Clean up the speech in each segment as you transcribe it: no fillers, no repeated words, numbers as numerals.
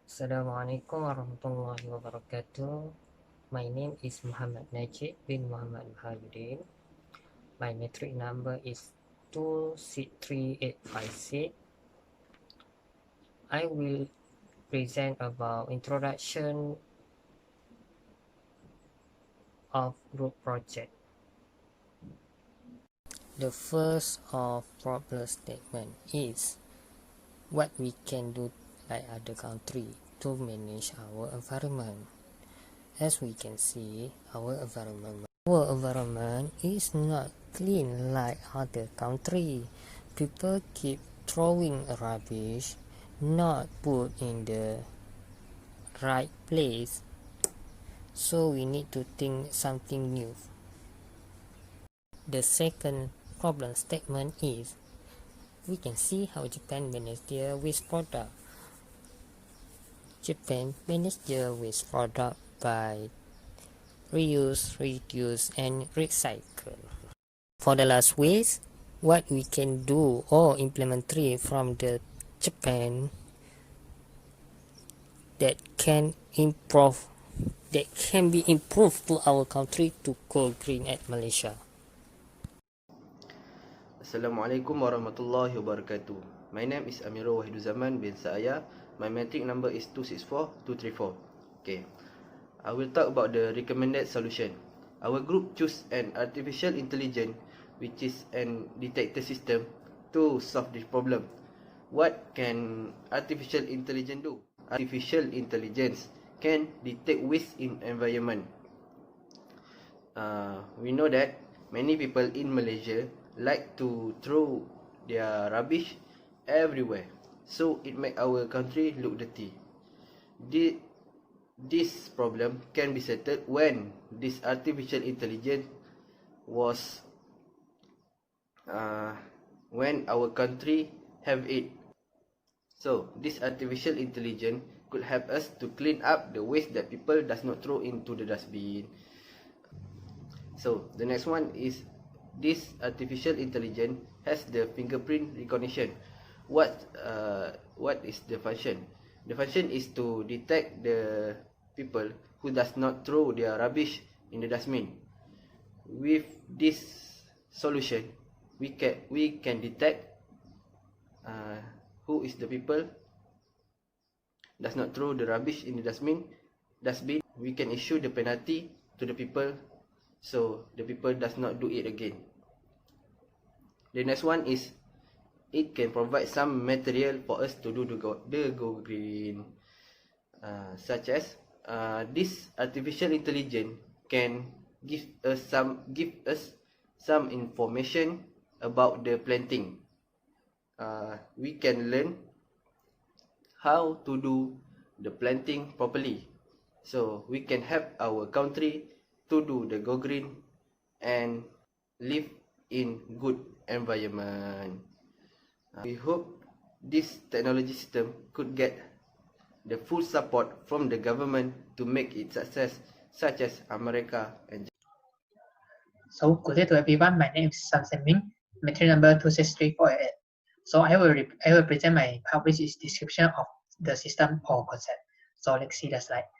Assalamualaikum warahmatullahi wabarakatuh. My name is Muhammad Najib bin Muhammad Muhammad. My metric number is 23856. I will present about introduction of group project. The first of problem statement is what we can do like other country to manage our environment. As we can see, our environment is not clean like other country. People keep throwing rubbish, not put in the right place. So we need to think something new. The second problem statement is we can see how Japan managed their waste product. Japan managed their waste product by reuse, reduce, and recycle. For the last waste, what we can do or implement from the Japan that can be improved to our country to go green at Malaysia. Assalamualaikum warahmatullahi wabarakatuh. My name is Amirul Wahiduzaman bin Saaya. My metric number is 264234. Okay. I will talk about the recommended solution. Our group choose an artificial intelligence, which is an detector system, to solve this problem. What can artificial intelligence do? Artificial intelligence can detect waste in environment. We know that many people in Malaysia like to throw their rubbish everywhere, so it make our country look dirty. This problem can be settled when this artificial intelligence was when our country have it. So this artificial intelligence could help us to clean up the waste that people does not throw into the dustbin. So the next one is this artificial intelligence has the fingerprint recognition. What is the function? The function is to detect the people who does not throw their rubbish in the dustbin. With this solution, we can detect who is the people does not throw the rubbish in the dustbin. We can issue the penalty to the people, so the people does not do it again. The next one is it can provide some material for us to do the go green, such as this artificial intelligence can give us some information about the planting. We can learn how to do the planting properly, so we can help our country to do the go green and live in good environment. We hope this technology system could get the full support from the government to make it success, such as America and Japan. So good day to everyone. My name is Samson Ming, metric number 26348. So I will present my part, which is description of the system or concept. So let's see the slide.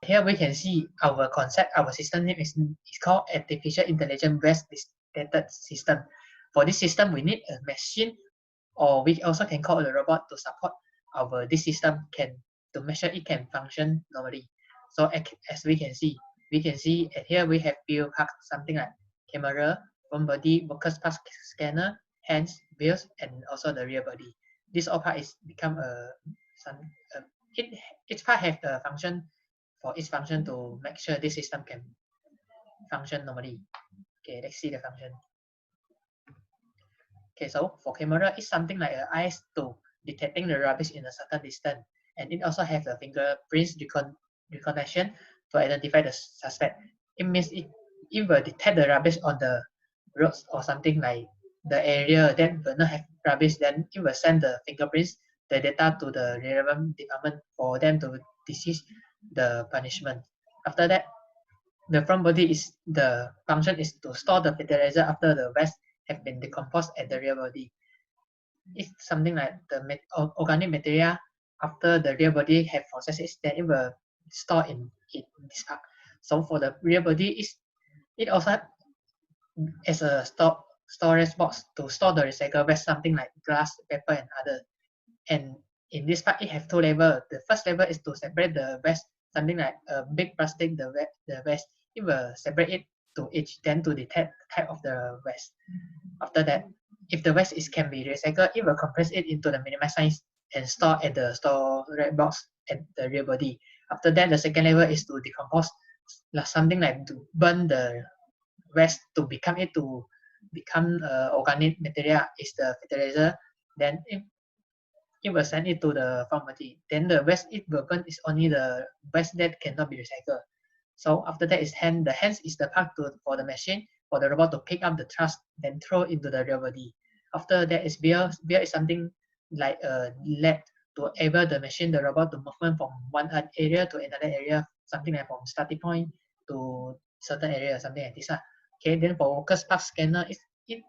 Here we can see our concept. Our system name is called Artificial Intelligence Waste Detected System. For this system, we need a machine, or we also can call a robot to support this system to make sure it can function normally. So as we can see here we have few parts, something like camera, front body, workers pass scanner, hands, wheels, and also the rear body. This all part is become each part have a function for each function to make sure this system can function normally. Okay, let's see the function. Okay, so for camera, it's something like an eyes to detecting the rubbish in a certain distance, and it also has a fingerprints recognition to identify the suspect. It means it will detect the rubbish on the roads or something like the area that will not have rubbish, then it will send the fingerprints, the data to the relevant department for them to decide the punishment. After that, the front body is the function is to store the fertilizer after the waste have been decomposed at the rear body. It's something like the organic material after the real body have processed it, then it will store in this part. So for the real body, it also as a storage box to store the recycle waste, something like glass, paper, and other. And in this part, it have two levels. The first level is to separate the waste, something like a big plastic, the waste. It will separate it to each, then to detect the type of the waste. After that, if the waste can be recycled, it will compress it into the minimized size and store at the storage box at the real body. After that, the second level is to decompose, something like to burn the waste to become organic material is the fertilizer. Then it will send it to the pharmacy. Then the waste it will burn is only the waste that cannot be recycled. So after that is hand. The hands is the part for the machine for the robot to pick up the trash then throw into the real body. After that is beer. Beer is something like a lead to enable the machine, the robot to movement from one area to another area, something like from starting point to certain area, something like this. Okay, then for workers park scanner, it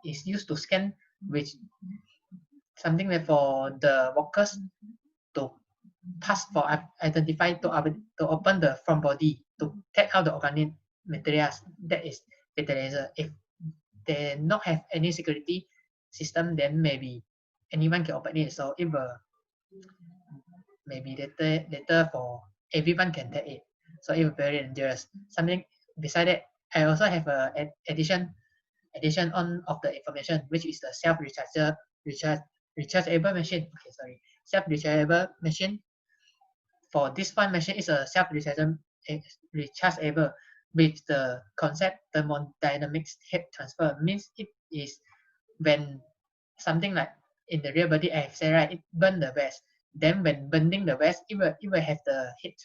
is used to scan which something like for the workers to pass for identify to open the front body to take out the organic materials that is fertilizer. If they not have any security system, then maybe anyone can open it. So it will maybe later for everyone can take it. So it will very dangerous. Something beside that, I also have a addition on of the information, which is the rechargeable machine. Okay, sorry, self-rechargeable machine. For this one machine is a rechargeable with the concept thermodynamics heat transfer. Means it is when something like in the real body, I have said right, it burn the waste. Then when burning the waste, it will have the heat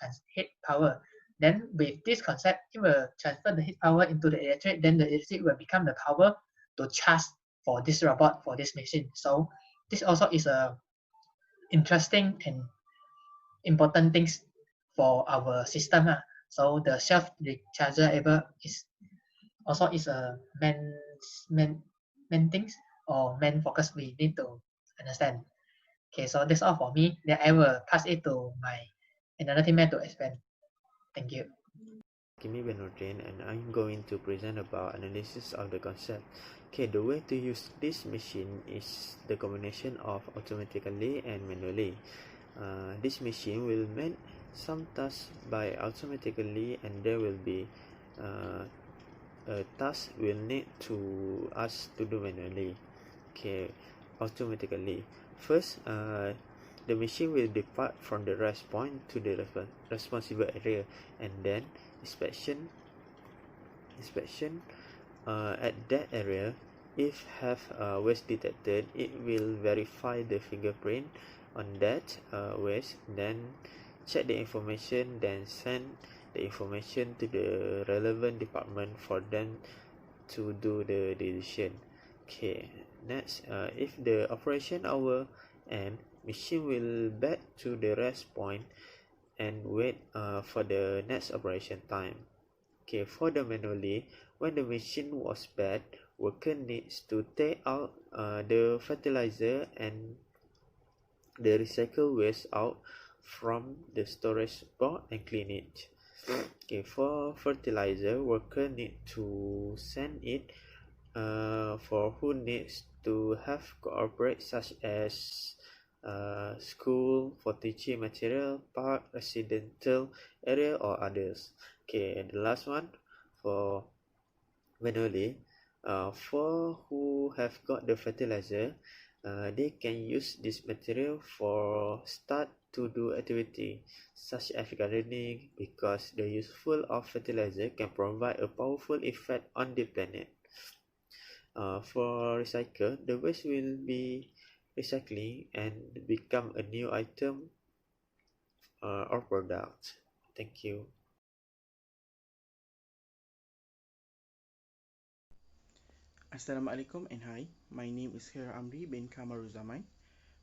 power. Then with this concept, it will transfer the heat power into the electric. Then the electric will become the power to charge for this robot, for this machine. So this also is a interesting and important things for our system. So the self rechargeable is also is a main things or main focus we need to understand. Okay, so that's all for me. Then I will pass it to my another teammate to explain. Thank you. Kimi Benordin, and I'm going to present about analysis of the concept. Okay, the way to use this machine is the combination of automatically and manually. This machine will make some tasks by automatically, and there will be a task will need to us to do manually. Okay, automatically. First, the machine will depart from the rest point to the responsible area, and then inspection at that area. If have waste detected, it will verify the fingerprint on that waste, then check the information, then send the information to the relevant department for them to do the decision. Okay, next, if the operation hour end, machine will back to the rest point and wait for the next operation time. Okay, for the manually, when the machine was bad, worker needs to take out the fertilizer and the recycle waste out from the storage box and clean it. Okay, for fertilizer, worker need to send it for who needs to have cooperate, such as school for teaching material, park, residential area, or others. Okay, and the last one for manually, for who have got the fertilizer, they can use this material for start to do activity such as gardening, because the useful of fertilizer can provide a powerful effect on the planet. For recycle, the waste will be recycling and become a new item or product. Thank you. Assalamualaikum and hi, my name is Hira Amri bin Kamaruzaman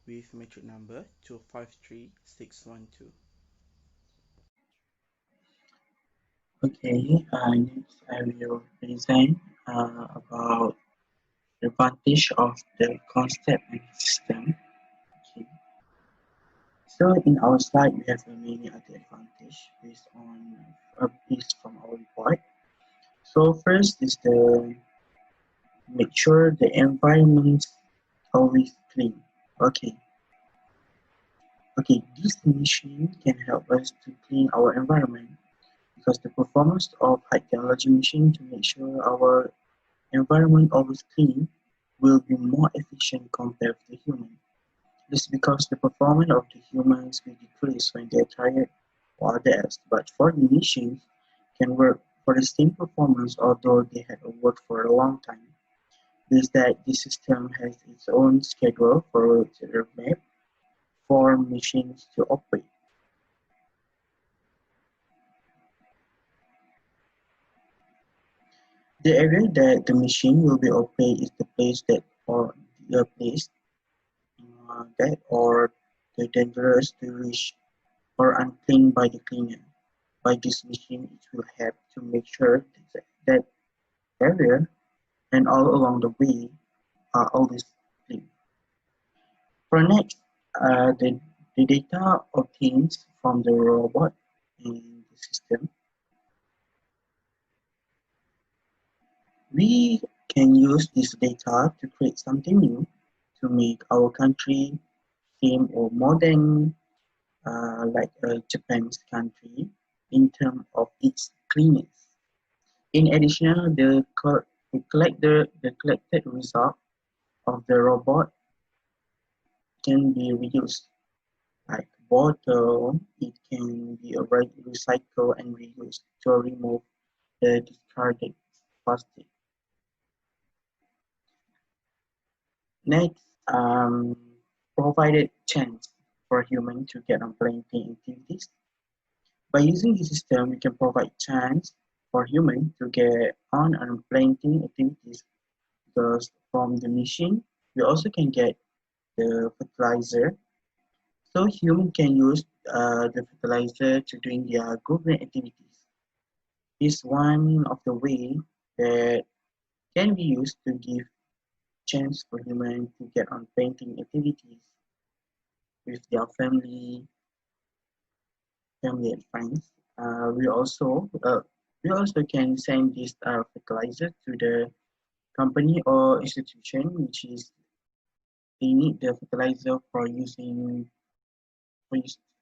with metric number 253612. Okay, next I will present about the advantage of the concept and system. Okay. So in our slide, we have many other advantage based from our report. So first is the make sure the environment always clean. Okay, this machine can help us to clean our environment because the performance of high technology machine to make sure our environment always clean will be more efficient compared to the human. This is because the performance of the humans will decrease when they're tired or dead, but for the machines can work for the same performance although they had worked for a long time. This that the system has its own schedule for the map for machines to operate. The area that the machine will be operate is the place that or the place that or the dangerous to reach or unclean by the cleaner. By this machine, it will help to make sure that area and all along the way are always clean. For next, the data obtained from the robot in the system, we can use this data to create something new to make our country same or more than like Japan's country in terms of its cleanness. In addition, the collected result of the robot can be reused. Like bottle, it can be recycled and reused to remove the discarded plastic. Next, provided chance for human to get on planting activities. By using the system, we can provide chance for human to get on planting activities because from the machine, we also can get the fertilizer. So human can use the fertilizer to doing their gardening activities. Is one of the way that can be used to give chance for human to get on painting activities with their family and friends. We also can send this fertilizer to the company or institution which is they need the fertilizer for using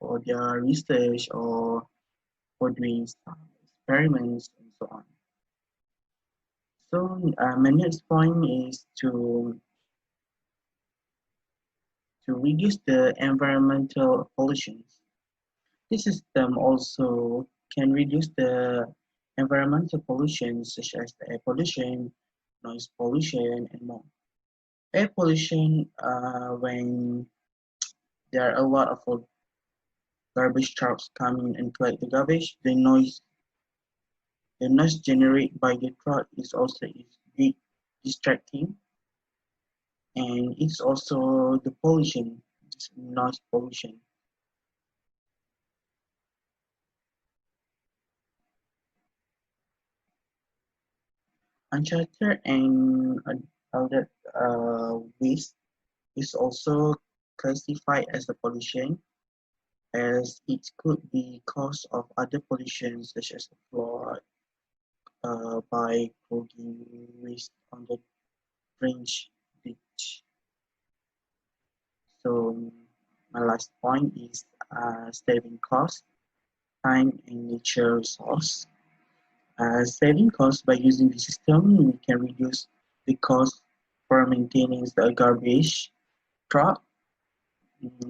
for their research or for doing some experiments and so on. So my next point is to reduce the environmental pollution. This system also can reduce the environmental pollution such as the air pollution, noise pollution, and more. Air pollution, when there are a lot of garbage trucks coming and collect the garbage, the noise generated by the truck is big distracting, and it's also the pollution, it's noise pollution. Uncharted and other waste is also classified as a pollution as it could be cause of other pollution such as flood by clogging waste on the drainage ditch. So my last point is saving cost, time and nature resource. Saving costs by using the system, we can reduce the cost for maintaining the garbage truck,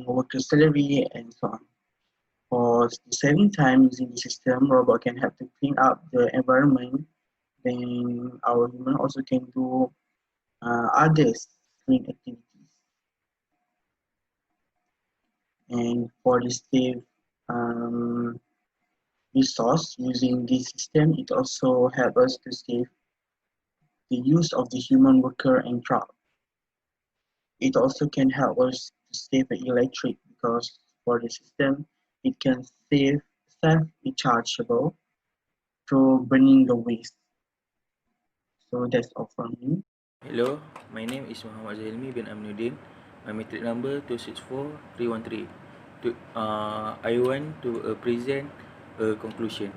worker salary, and so on. For saving time using the system, robot can help to clean up the environment. Then our human also can do others clean activities. And for the save resource using this system, it also helps us to save the use of the human worker and truck. It also can help us to save the electric because for the system, it can save self-rechargeable through burning the waste. So that's all from me. Hello, my name is Muhammad Zailmi bin Aminuddin. My matric number 264313. I want to present a conclusion.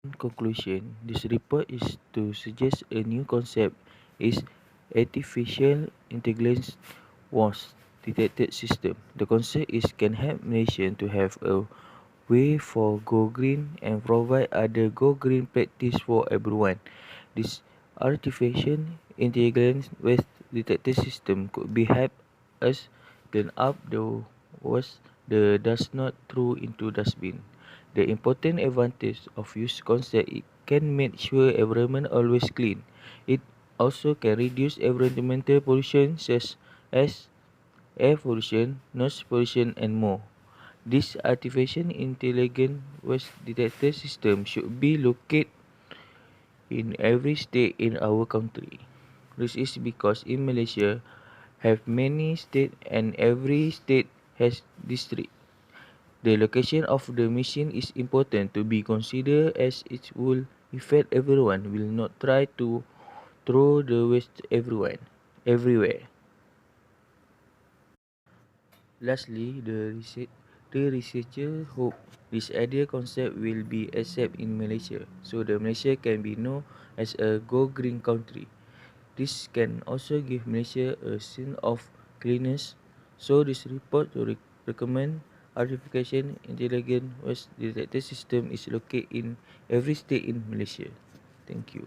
In conclusion, this report is to suggest a new concept is artificial intelligence was detected system. The concept is can help nation to have a way for go green and provide other go green practice for everyone. This artificial intelligence waste detector system could be help us clean up the waste the does not throw into dustbin. The important advantage of use concept it can make sure environment always clean. It also can reduce environmental pollution such as air pollution, noise pollution and more. This artificial intelligence waste detector system should be located in every state in our country. This is because in Malaysia have many states and every state has district. The location of the machine is important to be considered as it will affect everyone will not try to throw the waste everywhere. Lastly, the researcher hope this idea concept will be accepted in Malaysia, so the Malaysia can be known as a go green country. This can also give Malaysia a sense of cleanliness. So this report to recommend artificial intelligence waste detector system is located in every state in Malaysia. Thank you.